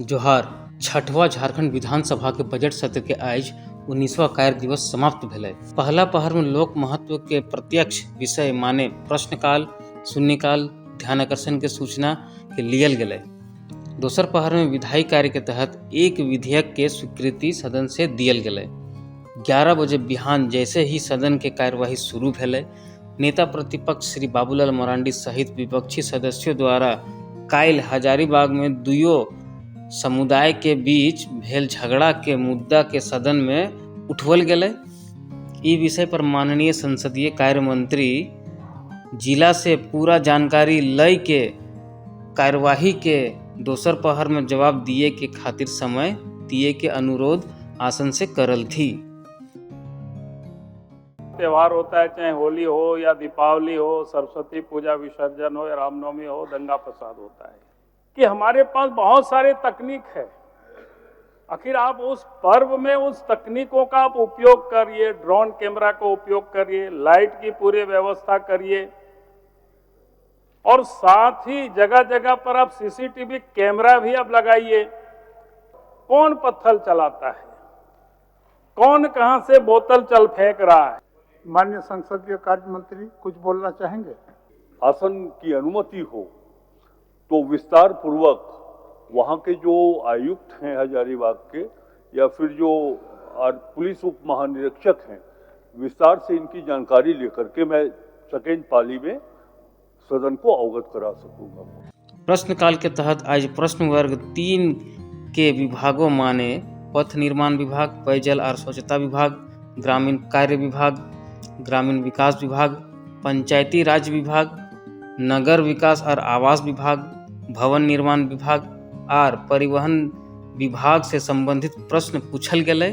जोहार छठवां झारखंड विधानसभा के बजट सत्र के आज 19वां कार्य दिवस समाप्त भेलै। पहला पहर में लोक महत्व के प्रत्यक्ष विषय माने प्रश्नकाल, शून्यकाल, ध्यानाकर्षण के सूचना के लियल गेलै। दोसर पहर में विधायी कार्य के तहत एक विधेयक के स्वीकृति सदन से दियल गेलै। 11 बजे बिहान जैसे ही सदन के कार्यवाही शुरू भेलै, नेता प्रतिपक्ष श्री बाबूलाल मरांडी सहित विपक्षी सदस्यों द्वारा काल्हि हजारीबाग में दुइयो समुदाय के बीच भेल झगड़ा के मुद्दा के सदन में उठवल गेलै। ई विषय पर माननीय संसदीय कार्य मंत्री जिला से पूरा जानकारी लय के कार्यवाही के दोसर पहर में जवाब दिए के खातिर समय दिए के अनुरोध आसन से करल थी। त्योहार होता है, चाहे होली हो या दीपावली हो, सरस्वती पूजा विसर्जन हो या रामनवमी हो, दंगा फसाद होता है कि हमारे पास बहुत सारे तकनीक है। आखिर आप उस पर्व में उस तकनीकों का आप उपयोग करिए, ड्रोन कैमरा का उपयोग करिए, लाइट की पूरी व्यवस्था करिए और साथ ही जगह जगह पर आप सीसीटीवी कैमरा भी आप लगाइए। कौन पत्थर चलाता है, कौन कहां से बोतल चल फेंक रहा है। माननीय संसदीय कार्य मंत्री कुछ बोलना चाहेंगे? आसन की अनुमति हो तो विस्तार पूर्वक वहाँ के जो आयुक्त हैं हजारीबाग के या फिर जो पुलिस उप महानिरीक्षक हैं, विस्तार से इनकी जानकारी लेकर के मैं सेकेंड पाली में सदन को अवगत करा सकूंगा। प्रश्नकाल के तहत आज प्रश्न वर्ग 3 के विभागों माने पथ निर्माण विभाग, पेयजल और स्वच्छता विभाग, ग्रामीण कार्य विभाग, ग्रामीण विकास विभाग, पंचायती राज विभाग, नगर विकास और आवास विभाग, भवन निर्माण विभाग और परिवहन विभाग से संबंधित प्रश्न पूछल गेलै।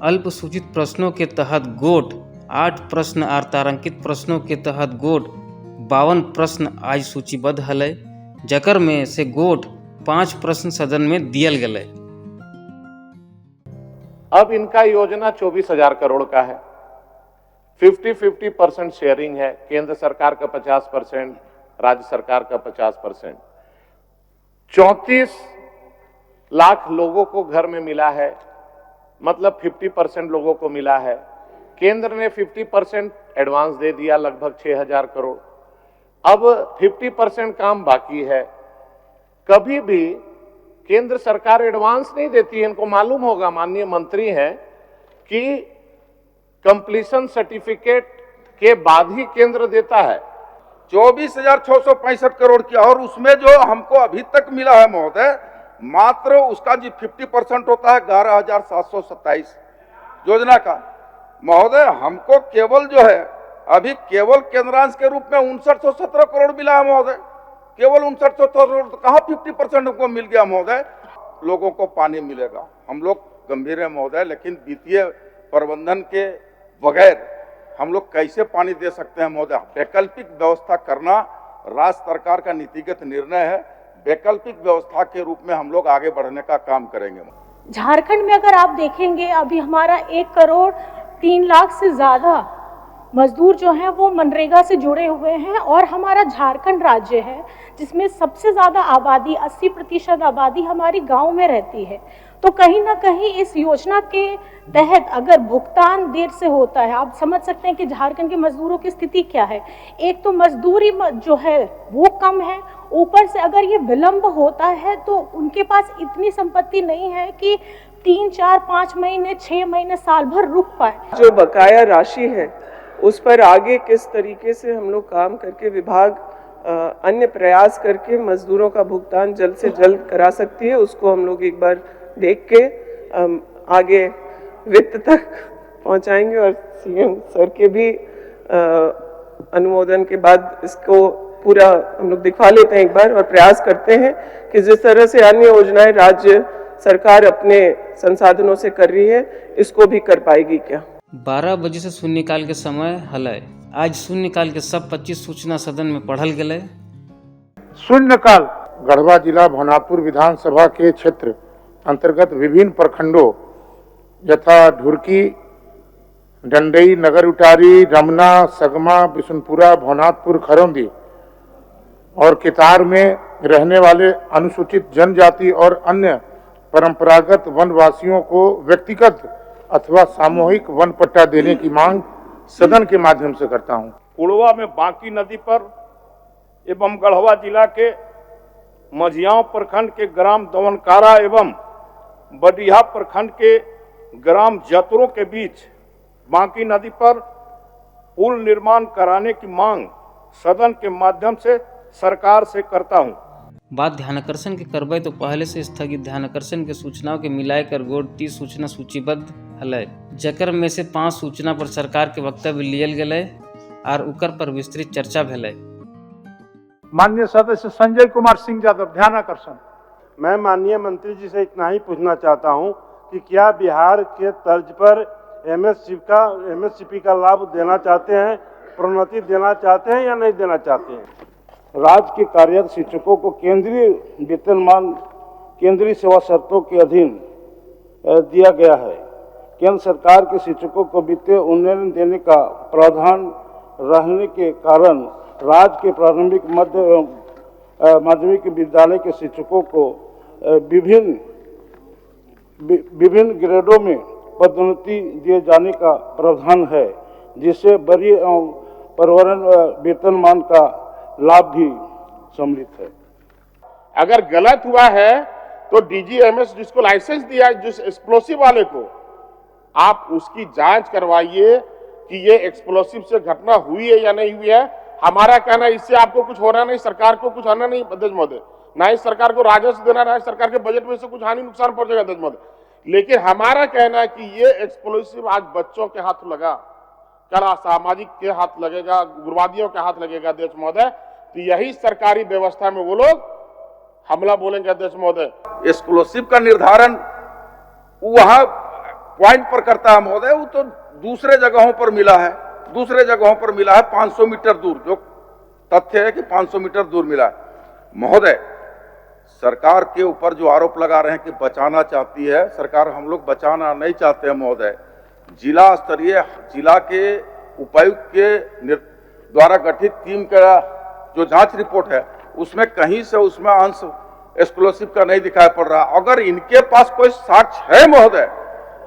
अल्प सूचित प्रश्नों के तहत गोट 8 प्रश्न और तारांकित प्रश्नों के तहत गोट 52 प्रश्न आज सूचीबद्ध हलै, जकर में से गोट 5 प्रश्न सदन में दियल गेलै। अब इनका योजना 24,000 करोड़ का है। 50-50% शेयरिंग है, केंद्र सरकार का 50%, राज्य सरकार का 50%। 34 लाख लोगों को घर में मिला है, मतलब 50% लोगों को मिला है। केंद्र ने 50% एडवांस दे दिया, लगभग 6,000 करोड़। अब 50% काम बाकी है। कभी भी केंद्र सरकार एडवांस नहीं देती है, इनको मालूम होगा, माननीय मंत्री हैं, कि कंप्लीशन सर्टिफिकेट के बाद ही केंद्र देता है। 24,665 करोड़ की, और उसमें जो हमको अभी तक मिला है महोदय, मात्र उसका जो 50% होता है 11,727 योजना का। महोदय हमको केवल जो है अभी केवल केंद्रांश के रूप में 5917 करोड़ मिला है महोदय, केवल 5917 करोड़। कहाँ 50% हमको मिल गया महोदय? लोगों को पानी मिलेगा, हम लोग गंभीर है महोदय, लेकिन वित्तीय प्रबंधन के बगैर हम लोग कैसे पानी दे सकते हैं महोदय? वैकल्पिक व्यवस्था करना राज्य सरकार का नीतिगत निर्णय है। वैकल्पिक व्यवस्था के रूप में हम लोग आगे बढ़ने का काम करेंगे। झारखंड में अगर आप देखेंगे, अभी हमारा 1 करोड़ 3 लाख से ज़्यादा मजदूर जो हैं वो मनरेगा से जुड़े हुए हैं, और हमारा झारखंड राज्य है जिसमें सबसे ज़्यादा आबादी 80% आबादी हमारी गांव में रहती है। तो कहीं ना कहीं इस योजना के तहत अगर भुगतान देर से होता है, आप समझ सकते हैं कि झारखंड के मजदूरों की स्थिति क्या है। एक तो मजदूरी जो है वो कम है, ऊपर से अगर ये विलंब होता है तो उनके पास इतनी संपत्ति नहीं है कि 3, 4, 5 महीने, 6 महीने, साल भर रुक पाए। जो बकाया राशि है उस पर आगे किस तरीके से हम लोग काम करके विभाग अन्य प्रयास करके मजदूरों का भुगतान जल्द से जल्द करा सकती है, उसको हम लोग एक बार देख के आगे वित्त तक पहुंचाएंगे, और सीएम सर के भी अनुमोदन के बाद इसको पूरा हम लोग दिखा लेते हैं एक बार, और प्रयास करते हैं कि जिस तरह से अन्य योजनाएं राज्य सरकार अपने संसाधनों से कर रही है, इसको भी कर पाएगी क्या। 12 बजे से शून्यकाल के समय हलै। आज शून्यकाल के सब 25 सूचना सदन में पढ़ल गेलै। शून्यकाल गढ़वा जिला भवनाथपुर विधानसभा के क्षेत्र अंतर्गत विभिन्न प्रखंडों यथा ढुरकी, डंडई, नगर उटारी, रमना, सगमा, बिशुनपुरा, भवनाथपुर, खरौंदी और कितार में रहने वाले अनुसूचित जनजाति और अन्य परंपरागत वनवासियों को व्यक्तिगत अथवा सामूहिक वन पट्टा देने की मांग सदन के माध्यम से करता हूं। कुड़वा में बांकी नदी पर एवं गढ़वा जिला के मझियाओं प्रखंड के ग्राम दवनकारा एवं बडिहा प्रखंड के ग्राम जतरों के बीच बांकी नदी पर पुल निर्माण कराने की मांग सदन के माध्यम से सरकार से करता हूं। बात ध्यानाकर्षण के करबै तो पहले से स्थगित ध्यानाकर्षण के सूचनाओं के मिलाकर गोड़ 30 सूचना सूचीबद्ध हलै, जकर में से 5 सूचना पर सरकार के वक्तव्य लियल गेलै और उकर पर विस्तृत चर्चा भेलै। माननीय सदस्य संजय कुमार सिंह यादव, ध्यान आकर्षण। मैं माननीय मंत्री जी से इतना ही पूछना चाहता हूं कि क्या बिहार के तर्ज पर एमएससीपी का लाभ देना चाहते हैं, प्रोन्नति देना चाहते हैं या नहीं देना चाहते हैं? राज्य के कार्यरत शिक्षकों को केंद्रीय वेतनमान केंद्रीय सेवा शर्तों के अधीन दिया गया है। केंद्र सरकार के शिक्षकों को वित्तीय उन्नयन देने का प्रावधान रहने के कारण राज्य के प्रारंभिक माध्यमिक विद्यालय के शिक्षकों को विभिन्न ग्रेडों में पदोन्नति दिए जाने का प्रावधान है, जिससे वरीय पर्यावरण वेतनमान का लाभ भी सम्मिलित है। अगर गलत हुआ है तो डीजीएमएस जिसको लाइसेंस दिया है, जिस एक्सप्लोसिव वाले को, आप उसकी जांच करवाइए कि ये एक्सप्लोसिव से घटना हुई है या नहीं हुई है। हमारा कहना है इससे आपको कुछ होना नहीं, सरकार को कुछ आना नहीं अध्यक्ष महोदय, ना ही सरकार को राजस्व देना, ना ही सरकार के बजट में से कुछ हानि नुकसान पहुंचेगा अध्यक्ष महोदय। लेकिन हमारा कहना है कि ये एक्सप्लोसिव आज बच्चों के हाथ लगा, कल सामाजिक के हाथ लगेगा, उग्रवादियों के हाथ लगेगा अध्यक्ष महोदय, तो यही सरकारी व्यवस्था में वो लोग हमला बोलेंगे अध्यक्ष महोदय। एक्सप्लोसिव का निर्धारण वहां पॉइंट पर करता है महोदय, वो तो दूसरे जगहों पर मिला है, 500 मीटर दूर, जो तथ्य है कि 500 मीटर दूर मिला है। महोदय, सरकार के ऊपर जो आरोप लगा रहे हैं कि बचाना चाहती है सरकार, हम लोग बचाना नहीं चाहते हैं महोदय। जिला स्तरीय जिला के उपायुक्त के द्वारा गठित टीम का जो जांच रिपोर्ट है उसमें कहीं से उसमें अंश एक्सप्लोसिव का नहीं दिखाई पड़ रहा। अगर इनके पास कोई साक्ष्य है महोदय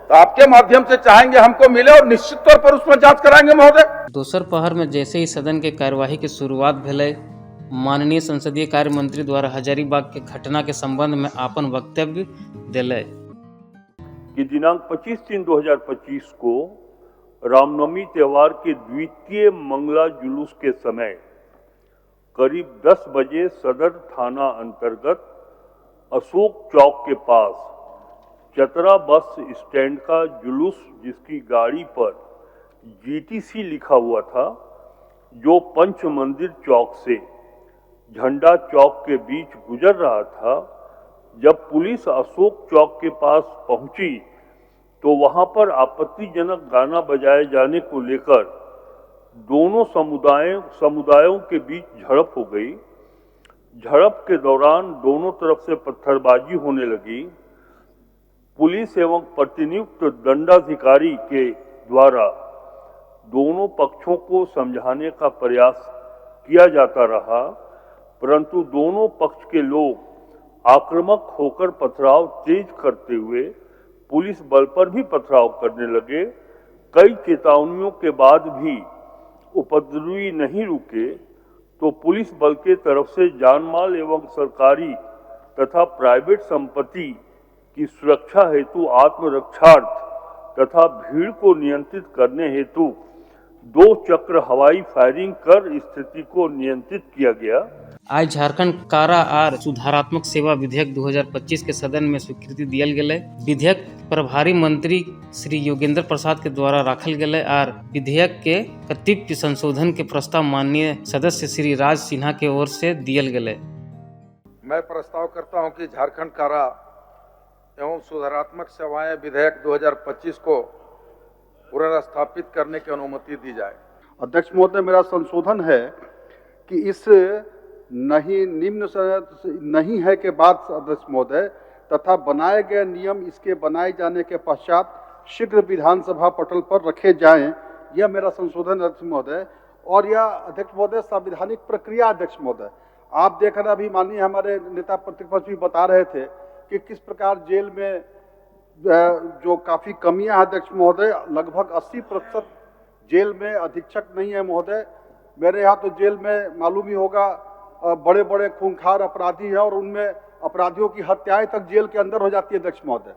तो आपके माध्यम से चाहेंगे हमको मिले और निश्चित तौर पर उसमें जांच कराएंगे महोदय। दोसर पहर में जैसे ही सदन के कार्यवाही की शुरुआत भेलै, माननीय संसदीय कार्य मंत्री द्वारा हजारीबाग के घटना के संबंध में आपन वक्तव्य दिले कि दिनांक 25/3/2025 को रामनवमी त्योहार के द्वितीय मंगला जुलूस के समय करीब 10 बजे सदर थाना अंतर्गत अशोक चौक के पास चतरा बस स्टैंड का जुलूस, जिसकी गाड़ी पर जीटीसी लिखा हुआ था, जो पंच मंदिर चौक से झंडा चौक के बीच गुजर रहा था, जब पुलिस अशोक चौक के पास पहुंची तो वहां पर आपत्तिजनक गाना बजाए जाने को लेकर दोनों समुदायों के बीच झड़प हो गई। झड़प के दौरान दोनों तरफ से पत्थरबाजी होने लगी। पुलिस एवं प्रतिनियुक्त दंडाधिकारी के द्वारा दोनों पक्षों को समझाने का प्रयास किया जाता रहा, परंतु दोनों पक्ष के लोग आक्रामक होकर पथराव तेज करते हुए पुलिस बल पर भी पथराव करने लगे। कई चेतावनियों के बाद भी उपद्रवी नहीं रुके तो पुलिस बल के तरफ से जानमाल एवं सरकारी तथा प्राइवेट संपत्ति की सुरक्षा हेतु आत्मरक्षार्थ तथा भीड़ को नियंत्रित करने हेतु 2 चक्र हवाई फायरिंग कर स्थिति को नियंत्रित किया गया। आज झारखंड कारा आर सुधारात्मक सेवा विधेयक 2025 के सदन में स्वीकृति दियल गेलै। विधेयक प्रभारी मंत्री श्री योगेंद्र प्रसाद के द्वारा रखल गेलै और विधेयक के कतिपय संशोधन के प्रस्ताव माननीय सदस्य श्री राज सिन्हा के ओर से दियल गेलै। मैं प्रस्ताव करता हूं कि झारखंड कारा एवं सुधारात्मक सेवाएं विधेयक 2025 को पुनर्स्थापित करने की अनुमति दी जाए। अध्यक्ष महोदय, मेरा संशोधन है कि इस निम्न नहीं है के बाद अध्यक्ष महोदय तथा बनाए गए नियम इसके बनाए जाने के पश्चात शीघ्र विधानसभा पटल पर रखे जाएं। यह मेरा संशोधन अध्यक्ष महोदय। और यह अध्यक्ष महोदय संवैधानिक प्रक्रिया अध्यक्ष महोदय, आप देख रहे अभी माननीय हमारे नेता प्रतिपक्ष भी बता रहे थे कि किस प्रकार जेल में जो काफी कमियां हैं अध्यक्ष महोदय, लगभग 80% जेल में अधीक्षक नहीं है महोदय। मेरे यहाँ तो जेल में मालूम ही होगा बड़े बड़े खूंखार अपराधी हैं और उनमें अपराधियों की हत्याएं तक जेल के अंदर हो जाती है अध्यक्ष महोदय।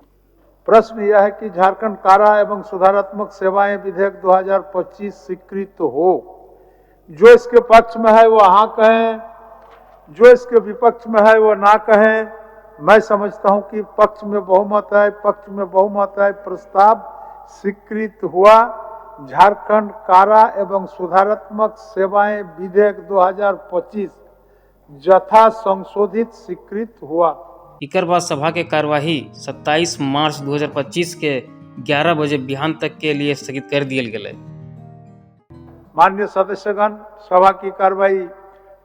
प्रश्न यह है कि झारखंड कारा एवं सुधारात्मक सेवाएं विधेयक 2025 स्वीकृत हो। जो इसके पक्ष में है वो हाँ कहें, जो इसके विपक्ष में है वो ना कहें। मैं समझता हूं कि पक्ष में बहुमत है, पक्ष में बहुमत है, प्रस्ताव स्वीकृत हुआ। झारखंड कारा एवं सुधारात्मक सेवाएं विधेयक 2025 यथा संशोधित स्वीकृत हुआ। इकर बाद सभा के कार्यवाही 27 मार्च 2025 के 11 बजे बिहान तक के लिए स्थगित कर दिया गया। माननीय सदस्यगण, सभा की कार्यवाही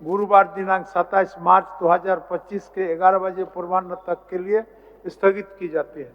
गुरुवार दिनांक 27 मार्च 2025 के 11 बजे पूर्वाह्न तक के लिए स्थगित की जाती है।